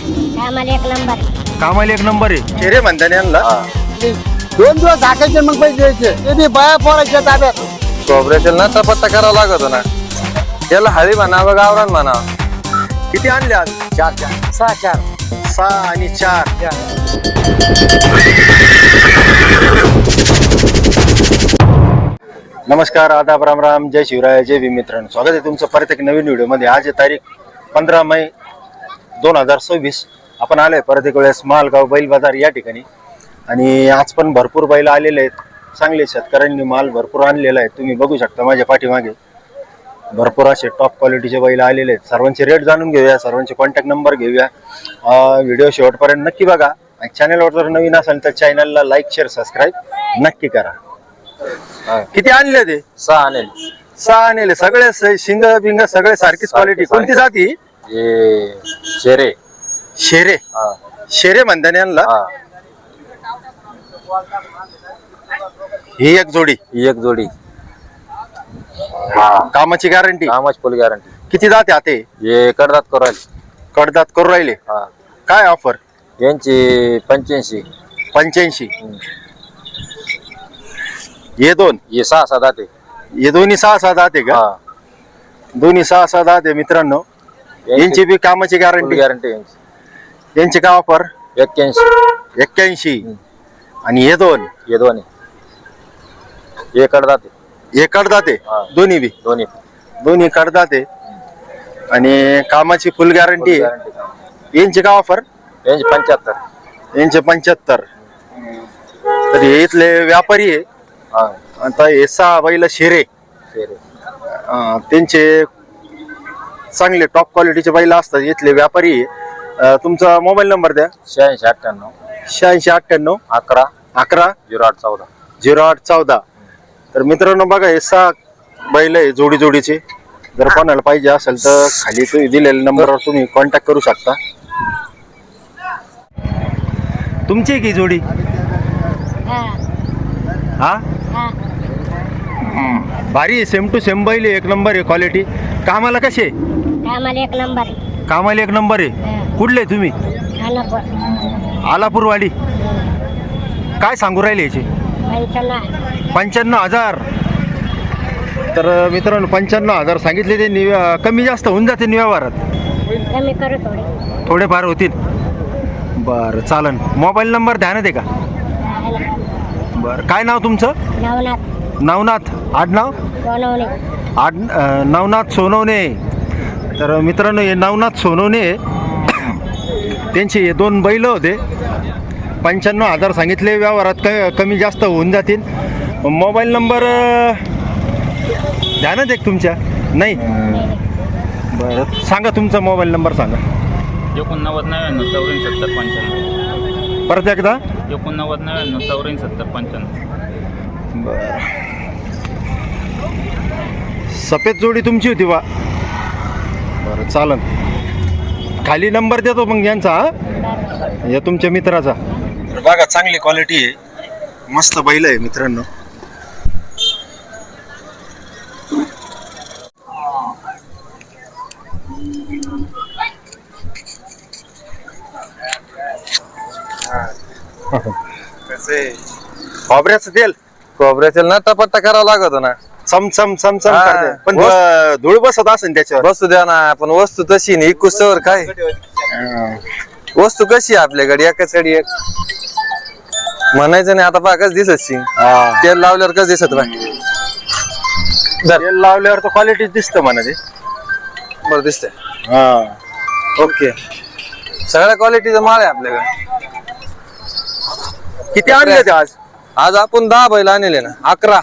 कामाला एक नंबर. कामाला एक नंबर आहे. शेरे म्हणताने यांना 2 दिवस हाकायचे मग पैसे द्यायचे ते बी बाया पोराच्या ताब्यात. खोबऱ्याचे ना चपात्या करावं लागत ना. याला हळी म्हणावं गावरान म्हणावं. किती आणले आज? 6 6 आणि 4. नमस्कार, आदाब, राम राम, जय शिवराय, जय भीम मित्रांनो. स्वागत आहे तुमचं परत एक नवीन व्हिडिओमध्ये. आज आहे तारीख 15 मे 2026. आपण आलोय परत एक वेळेस मालगाव बैल बाजार या ठिकाणी. आणि आज पण भरपूर बैल आलेले आहेत. चांगले शेतकऱ्यांनी माल भरपूर आणलेला आहे. तुम्ही बघू शकता माझ्या पाठीमागे भरपूर असे टॉप क्वालिटीचे बैल आलेले आहेत. सर्वांचे रेट जाणून घेऊया, सर्वांचे कॉन्टॅक्ट नंबर घेऊया. व्हिडिओ शेवटपर्यंत नक्की बघा. आणि चॅनलवर जर नवीन असेल तर चॅनलला लाईक, शेअर, सबस्क्राईब नक्की करा. किती आणले ते? 6 आणले. 6 आणले. सगळे शिंग बिंग सगळे सारखीच क्वालिटी. कोणती जाती? शेरे. शेरे. शेरे म्हणताने यांना ही एक जोडी. एक जोडी. कामाची गॅरंटी. कामाची फुल गॅरंटी. किती जाते आते? हे कडदात करू राहिले. कडदात करू राहिले. काय ऑफर? यांची 85. 85. हे दोन, हे 6-7 आते. हे दोन्ही 6-7 जाते का? दोन्ही 6-7 जाते मित्रांनो. यांची बी कामाची गॅरंटी. गॅरंटी. यांची काय ऑफर? 81. आणि हे दोन? हे दोन्ही. हे कडदात. हे कडदाते. दोन्ही बी दोन्ही कडदाते आणि कामाची फुल गॅरंटी. यांची काय ऑफर? यांची 75. यांचे 75. तर हे इथले व्यापारी आहे. आता हे 6 बैल शेरे. त्यांचे चांगले टॉप क्वालिटीचे बैल असतात. इथले व्यापारी आहे. तुमचा मोबाईल नंबर द्या. 8698 8698 11 11 0814 0814. तर मित्रांनो बघा, हे 6 बैल आहे जोडी जोडीचे. जर कोणाला पाहिजे असेल तर खाली तुम्ही दिलेल्या नंबरवर तुम्ही कॉन्टॅक्ट करू शकता. तुमची की जोडी? हा, भारी आहे. सेम टू सेम बैल आहे. एक नंबर आहे क्वालिटी. कामाला कसे? कामाला एक नंबर. कामाला एक नंबर आहे. कुठले तुम्ही? आलापूरवाडी. काय सांगू राहिले याचे? 95,000. तर मित्रांनो 95,000 सांगितले. ते कमी जास्त होऊन जाते व्यवहारात. कमी करू थोडेफार होतील. बरं, चालन. मोबाईल नंबर ध्यानात आहे का? बरं, काय नाव तुमचं? नवनाथ. आडनाव? नवनाथ सोनवणे. तर मित्रांनो हे नवनाथ सोनवणे. त्यांचे हे 2 बैल होते. 95,000 सांगितले. व्यवहारात कमी जास्त होऊन जातील. मोबाईल नंबर ध्यानात आहे तुमच्या? नाही. बरं, सांगा तुमचा मोबाईल नंबर सांगा. 89 99 74 95. परत एकदा? 89 99 74 95. बरं, सफेद जोडी तुमची होती बा? बरं, चालन. खाली नंबर देतो मग यांचा. या तुमच्या मित्राचा. बघा, चांगली क्वालिटी आहे. मस्त बैल आहे मित्रांनो. खोबऱ्याचं तेल. खोबऱ्याचे ना चपात्या करावं लागत ना. चमचम करते. पण धूळ बसत असेल त्याच्यावर. वस्तू द्या ना. पण वस्तू तशी नाही. 21 काय वस्तू कशी आहे आपल्याकडे? एकाचडी एक म्हणायचं नाही. आता पहा कसं दिसत. तेल लावल्यावर कसं दिसत बाय? तेल लावल्यावर तर क्वालिटी दिसतं म्हणा ते. बरं दिसतंय. ओके. सगळ्या क्वालिटीचा माल आहे आपल्याकडे. किती आणले ते आज? आज आपण 10 बैल आणले ना. 11.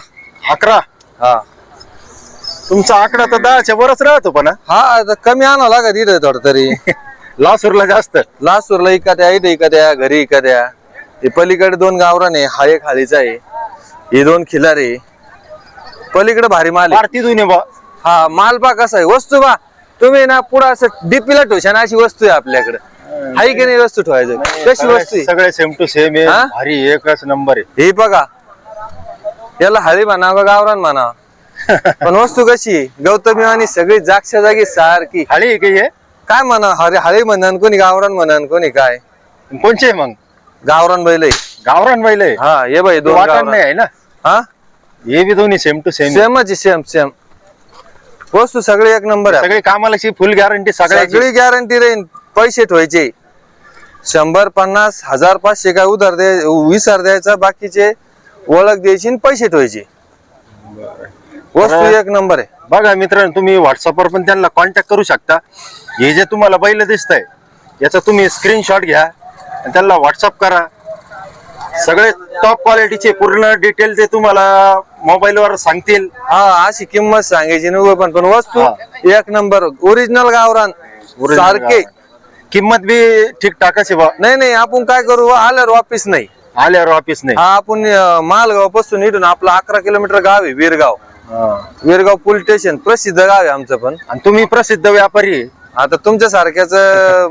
तुमचा आकडा तर 10च्या वरच राहतो. पण हा, कमी आणावं लागत इथं थोडं तरी. लासूरला जास्त. लासूरला एखाद्या, इथे एखाद्या, घरी एखाद्या. हे पलीकडे 2 गावरान आहे. हा एक हाळीचा आहे. हे 2 खिलारे. पलीकडे भारी माल आहे. आरती दुने बा. हा, माल पा कसा आहे. वस्तू बा तुम्ही ना पुढे असं डीपीला ठेवशान अशी वस्तू आहे आपल्याकडे. हाय की नाही वस्तू ठेवायचं? कशी वस्तू? सगळे सेम टू सेम आहे. भारी एकच नंबर आहे. हे बघा, याला हळी म्हणावं गावरान म्हणावं. पण वस्तू कशी? गौतमी आणि सगळी जागच्या जागी सारखी. हळी आहे की हे? काय म्हणा हळी म्हणन कोणी गावरान म्हणन कोणी काय कोणचे मग गावरान बैल आहे. गावरान बैल आहे. हा ये बाई दोन वाटण गावरान नाही आहे ना हा हे बी दोन्ही सेम टू सेम सेमच सेम वस्तू सगळे एक नंबर आहे. सगळे कामाला फुल गॅरंटी सगळ्याची सगळी गॅरंटी राहील. पैसे ठेवायचे 100 50 1000 500 काय उधार द्याय 20,000 द्यायचा बाकीचे ओळख द्यायची आणि पैसे ठेवायचे. वस्तू एक नंबर आहे. बघा मित्रांनो तुम्ही व्हॉट्सअपवर पण त्यांना कॉन्टॅक्ट करू शकता. हे जे तुम्हाला बैल दिसत आहे याचा तुम्ही स्क्रीनशॉट घ्या आणि त्यांना व्हॉट्सअप करा. सगळे टॉप क्वालिटीचे पूर्ण डिटेल ते तुम्हाला मोबाईलवर सांगतील. हा अशी किंमत सांगायची नाही पण वस्तू एक नंबर ओरिजिनल गावरान सारखे. किंमत बी ठीक ठाकच आहे बा. नाही आपण काय करू आल्यावर वापिस नाही आल्यावर ऑफिस नाही. हा आपण मालगाव पासून इथून आपलं 11 किलोमीटर गाव आहे वीरगाव. वीरगाव पोलीस स्टेशन प्रसिद्ध गाव आहे आमचं पण. आणि तुम्ही प्रसिद्ध व्यापारी आहे. आता तुमच्या सारख्याच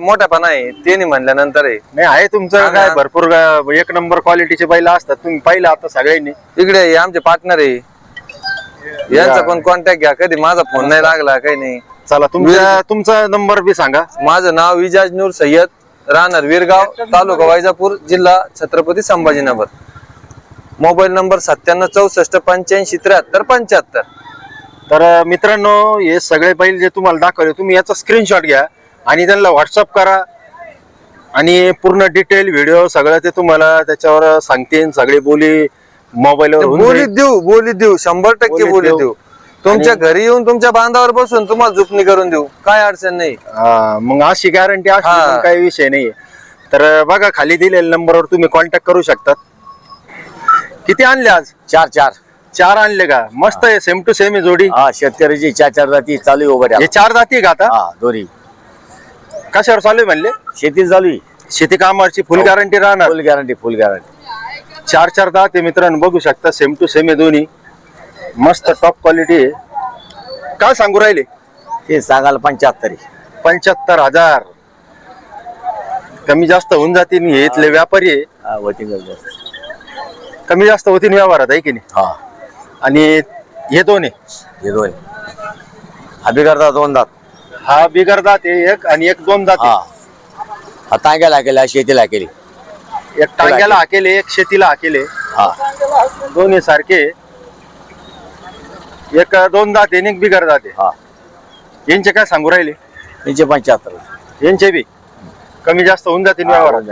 मोठ्यापणा आहे ते नाही म्हणल्यानंतर आहे. नाही आहे तुमचं काय भरपूर एक नंबर क्वालिटीचे बैल असतात. तुम्ही पाहिलं आता सगळ्यांनी. इकडे आमचे पार्टनर आहे यांचा पण कॉन्टॅक्ट घ्या. कधी माझा फोन नाही लागला काही नाही. चला तुमचा नंबर बी सांगा. माझं नाव इजाज नूर सय्यद राहणार वीरगाव तालुका वैजापूर जिल्हा छत्रपती संभाजीनगर. Mobile number 97 64 85 73 75. तर मित्रांनो हे सगळे बैल जे तुम्हाला दाखवले तुम्ही याचा स्क्रीनशॉट घ्या आणि त्यांना व्हॉट्सअप करा आणि पूर्ण डिटेल व्हिडिओ सगळं ते तुम्हाला त्याच्यावर सांगतील. सगळी बोली मोबाईलवर बोली देऊ 100% बोली देऊ. तुमच्या घरी येऊन तुमच्या बांधावर बसून तुम्हाला झुपणी करून देऊ काय अडचण नाही. मग अशी गॅरंटी असली काही विषय नाहीये. तर बघा खाली दिलेल्या नंबरवर तुम्ही कॉन्टॅक्ट करू शकता. किती आणले आज? 4 आणले का? मस्त आहे सेम टू सेम आहे जोडी. हा शेतकऱ्याची 4 जाती चालू उभं हे 4 जाती का आता? हा दोन्ही कशावर चालू आहे म्हणले? शेती चालू आहे. शेती कामाची फुल गॅरंटी राहणार. फुल गॅरंटी 4 दात आहे मित्रांनो बघू शकता सेम टू सेम आहे दोन्ही. मस्त टॉप क्वालिटी आहे. काय सांगू राहिले? ते सांगायला 75 75,000. कमी जास्त होऊन जातील. हे इथले व्यापारी आहे. कमी जास्त होतील व्यवहारात आहे की नाही. हा आणि हे दोन आहे. हे दोन हा बिघडता 2 दात. हा बिगर दात आहे एक आणि एक 2 दात आहे. हा तांग्याला केला शेतीला केली. एक टांग्याला हाकेले एक शेतीला हाकेले. हा दोन्ही सारखे. एक 2 दात आहे एक बिगर दात आहे. हा यांचे काय सांगू राहिले? यांचे 75. यांचे बी कमी जास्त होऊन जातील व्यवहारात.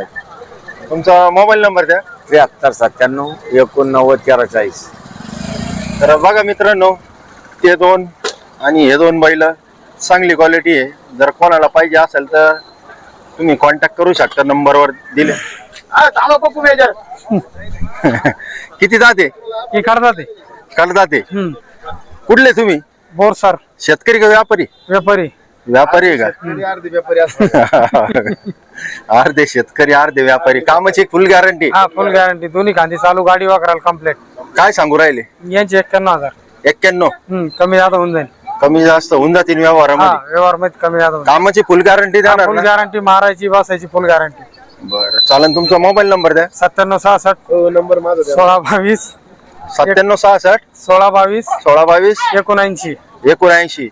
तुमचा मोबाईल नंबर द्या. 73 97 89 43. तर बघा मित्रांनो ते 2 आणि हे 2 बैल चांगली क्वालिटी आहे. जर कोणाला पाहिजे असेल तर तुम्ही कॉन्टॅक्ट करू शकता नंबरवर दिले. किती जाते? कडदाते. कुठले तुम्ही? बोरसर. शेतकरी का व्यापारी? व्यापारी आहे का? अर्धे शेतकरी अर्धे व्यापारी. कामाची फुल गॅरंटी. हा फुल गॅरंटी दोन्ही खांदी चालू गाडी वापरायला कम्प्लीट. काय सांगू राहिले? यांचे 91,000. 91. कमी जास्त होऊन जाईल. कमी जास्त होऊन जातील व्यवहारामध्ये. व्यवहार मध्ये कमी जास्त होईल. कामाची फुल गॅरंटी देणार फुल ना? गॅरंटी मारायची बसायची फुल गॅरंटी. बरं चालेल. तुमचा मोबाईल नंबर द्या. 97 66 नंबर माझा 16 22 97 66 16 22 16 22 79. 79.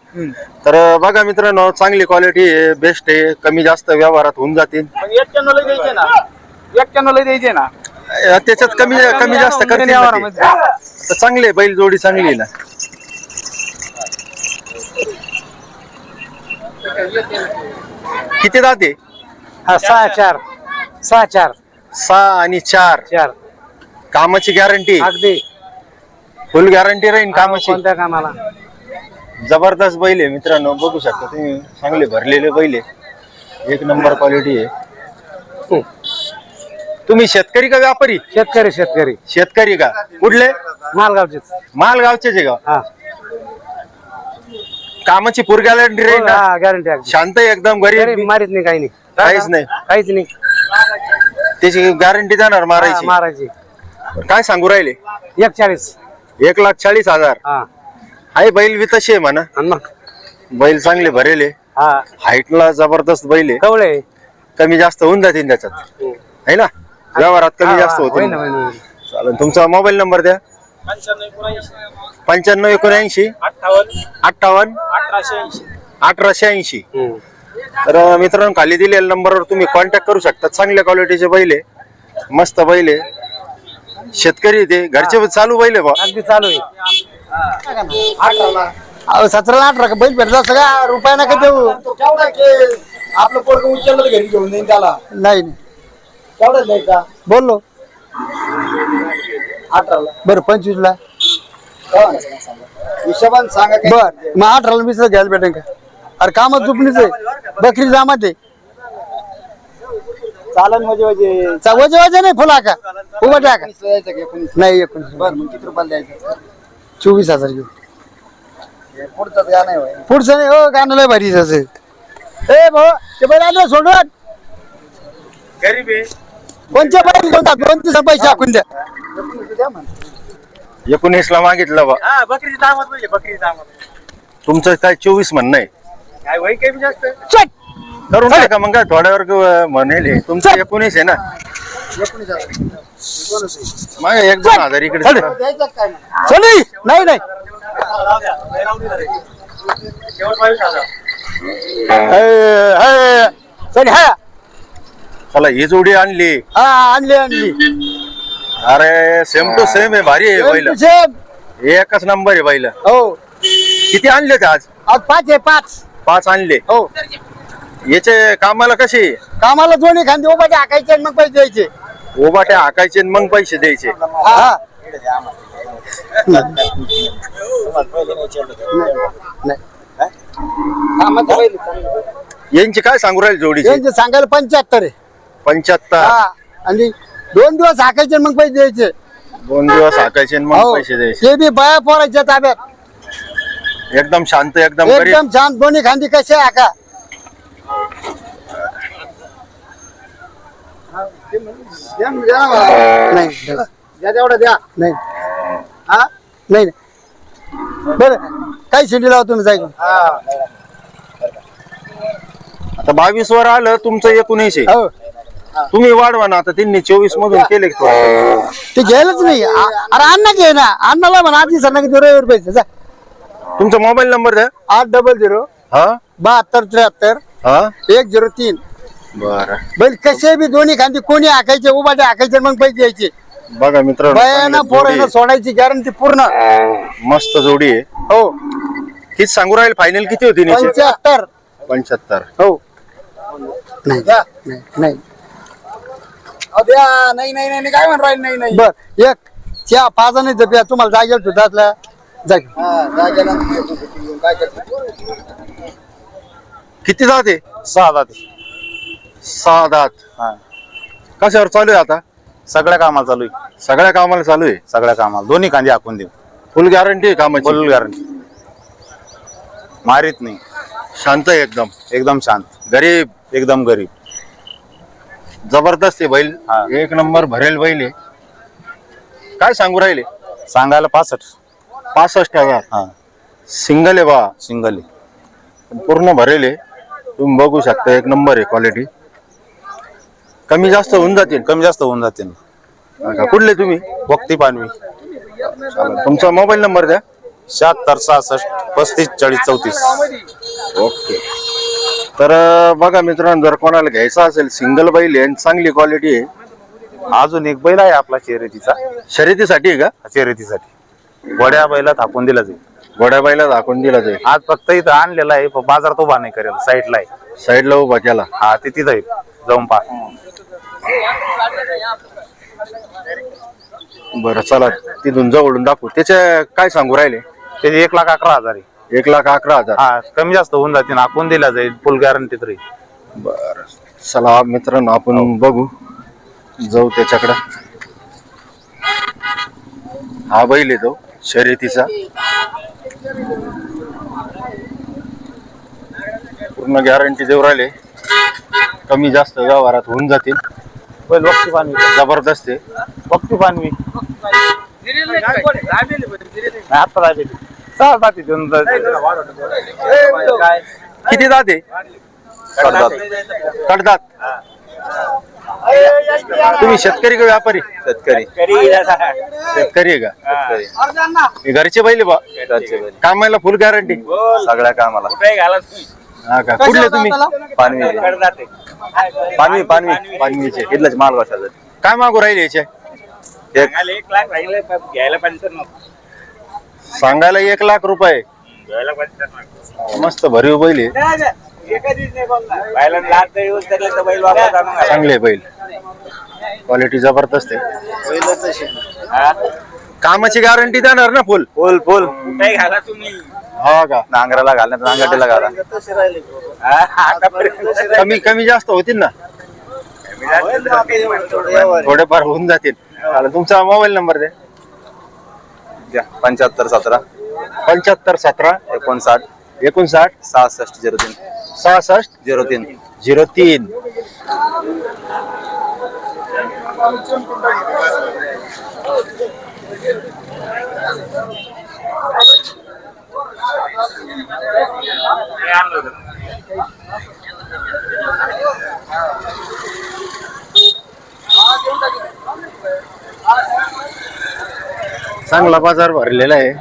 तर बघा मित्रांनो चांगली क्वालिटी आहे. बेस्ट आहे. कमी जास्त व्यवहारात होऊन जातील. 91 द्यायचे ना. त्याच्यात कमी जास्त करतील ना ते. तर चांगले बैल जोडी चांगली आहे ना. किती दाते? 6 4 6 आणि 4. कामाची गॅरंटी अगदी फुल गॅरंटी राहील कामाची. कोणत्या कामाला. जबरदस्त बैल आहे मित्रांनो बघू शकता तुम्ही. चांगले भरलेले बैल आहे. एक नंबर क्वालिटी आहे. तुम्ही शेतकरी का व्यापारी? शेतकरी शेतकरी का? कुठले? मालगावचेच आहे का? कामाची पूर गॅरंटी राहील ना? गॅरंटी शांत आहे एकदम. गरीब मारित नाही काही नाही. काहीच नाही. त्याची गॅरंटी देणार मारायची. काय सांगू राहिले? 140. 1,40,000. आहे बैल बी तशी आहे म्हणा. बैल चांगले भरेले. हाईटला जबरदस्त बैल आहे. कवळे कमी जास्त होऊन जातील त्याच्यात आहे ना. व्यवहारात कमी जास्त होते. चालेल. तुमचा मोबाईल नंबर द्या. 95 79 58 1880. तर मित्रांनो खाली दिलेल्या नंबरवर तुम्ही कॉन्टॅक्ट करू शकता. चांगल्या क्वालिटीचे बैल आहे, मस्त बैल आहे, शेतकरी ते घरचे चालू बैल आहे बा. अगदी चालू आहे. 17-18 का बैल भेटला सगळ्या रुपया नका देऊ. आपलं पोरग उचललं घरी घेऊन जाईन त्याला. नाही तेवढंच द्यायचा बोललो 18ला. बरं 25ला. हिशोबान सांगा काय. बर मग 18ला मिसळ घ्यायला भेटेल का? अरे कामात चुकणीच आहे, बकरी जामात आहे. चालन वजे वजे नाही फुला का उभा टाका. 19 द्यायचं का 19? नाही 19. बरं मग किती रुपयाला द्यायचं? 24,000 घेऊ. पुढचं द्या नाही होय. पुढचं नाही हो, गाणं लय भारी असं. ए भाऊ ते बैल आणलं सोडून. कोणत्या बैल कोणता 2-3 पैसे टाकून द्या. 19ला मागितलं बा. बकरीची दामत म्हणजे बकरीची दामत तुमचं काय 24 म्हणणं आहे? काय वय कमी जास्त. चट! करून टाका मग काय थोड्यावर म्हणेल हे. तुमचं 19 आहे ना. 19,000. मग 1-2 हजार इकडे चल. करा. द्यायचं काय नाही. सोनी नाही नाही सोनी हा चला ही जोडी आणली. हा आणली अरे सेम टू सेम आहे, भारी आहे बैल. सेम. एकच नंबर आहे बैल. हो किती आणले ते आज? आज 5 आहे 5. 5 आणले. हो याचे कामाला कसे? कामाला दोन्ही खांदे उभा टाकायचे आणि मग पैसे द्यायचे. ओबाट्या हाकायचे आणि मग पैसे द्यायचे. हा कामाचं बैल. यांची काय सांगू राहील जोडीची? यांचे सांगायला 75 आहे. 75. हा आणि 2 दिवस हाकायचे आणि मग पैसे द्यायचे. 2 दिवस हाकायचे आणि मग हो पैसे द्यायचे. ते बी बाया पोराच्या ताब्यात. एकदम शांत, एकदम गरीब. एकदम छान दोन्ही खांदी कसे हाका. नाही द्या तेवढं द्या. नाही हा नाही बरं काही शिंडी लावा तुम्ही जायचं. आता 22 वर आलं तुमचं 19 आहे. हो तुम्ही वाढवा ना. आता त्यांनी 24 मधून केले का थोडं? ते घ्यायलाच नाही. अरे अण्णा घे ना. अण्णाला म्हणा आधी सर नका रविवार पैसे जा. तुमचा मोबाईल नंबर द्या. 800 हा 7273 हा 103. बर. बैल कसे बी दोन्ही खांदी कोणी हाकायचे उभाटे हाकायचे मग पैसे द्यायचे. बघा मित्रांनो, बायाना चांगली पोरांना जोडी सोडायची गॅरंटी पूर्ण. आहे. मस्त जोडी आहे. हो किती सांगू राहील? फायनल किती होती? 75. 75. हो नाही द्या. नाही अहो, द्या. नाही नाही नाही काय म्हण राहील. नाही नाही. बर एक चहा 5 नाही तर प्या. तुम्हाला जागेल तुझ्यातला जागे. हा जागेला काय करतो. किती जाते? 6 दात 6 दात. कशावर चालू आहे आता? सगळ्या कामाला चालू आहे. सगळ्या कामाला चालू आहे. सगळ्या कामाला दोन्ही कांदे हाकून देऊ. फुल गॅरंटी आहे कामाची. फुल गॅरंटी. मारीत नाही. शांत आहे एकदम. एकदम शांत. गरीब. एकदम गरीब. जबरदस्त आहे बैल. हा. 1 नंबर भरेल बैल आहे. काय सांगू राहिले? सांगायला 65. 65,000. हा सिंगल आहे बा. सिंगल आहे. पूर्ण भरेल आहे. तुम्ही बघू शकता 1 नंबर आहे क्वालिटी. कमी जास्त होऊन जातील. कमी जास्त होऊन जाते. कुठले तुम्ही? वक्ती पानवी. तुमचा मोबाईल नंबर द्या. 76 66 35 40 34. ओके. तर बघा मित्रांनो, जर कोणाला घ्यायचा असेल सिंगल बैल आहे आणि चांगली क्वालिटी आहे. अजून एक बैल आहे आपला शर्यतीचा. शर्यतीसाठी आहे का? शर्यतीसाठी गोड्या बैला थापून दिला जाईल. घोड्या बैला दाखवून दिला जाईल. आज फक्त इथं आणलेला आहे, पण बाजारात उभा नाही करेल. साईडला आहे. साईडला उभा केला. हा ते तिथं आहे. जाऊन पहा. बरं चला तिथून जवळून दाखवू. त्याचे काय सांगू राहिले? त्याचे 1,11,000 आहे. 1,11,000. हा कमी जास्त होऊन जाते. हाकून दिला जाईल. फुल गॅरंटीत राहील. बर चला मित्रांनो, आपण बघू जाऊ त्याच्याकडं. हा बैल आहे तो शर्यतीचा. पूर्ण गॅरंटी देऊ राहिले. कमी जास्त व्यवहारात होऊन जातील. बैल वक्ती पानवी. जबरदस्त आहे. वक्ती पानवी. आता राहिलेली 6 जाती देऊन किती जाते? कडदात. तुम्ही शेतकरी का व्यापारी? शेतकरी. शेतकरी आहे का? हे घरचे बैल बा. कामाला फुल गॅरंटी. सगळ्या कामाला. हा का कुठले तुम्ही पानवी पानवीचे इथलंच माल बसायचं काय मागू राहिले याचे सांगायला 1 लाख राहिले घ्यायला 55 सांगायला 1 लाख रुपये घ्यायला 55 मस्त भरीव बैल आहे बैलांना लाख जरी यूज केले तर बैल वापस आणून घाला. चांगले बैल क्वालिटी जबरदस्त आहे कामाची गॅरंटी देणार ना फुल फुल काही घाला तुम्ही हा का नांगराला घालण्यात नांगरटीला घाला कमी कमी जास्त होतील ना थोडेफार होऊन जातील चालेल. तुमचा मोबाईल नंबर द्या 75 17 75 17 59 59 66 03 66 03 03 चांगला बाजार भरलेला आहे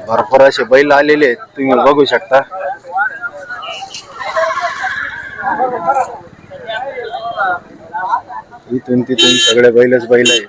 भरपूर असे बैल आलेले आहेत तुम्ही बघू शकता इथून तिथून सगळे बैलच बैल आहे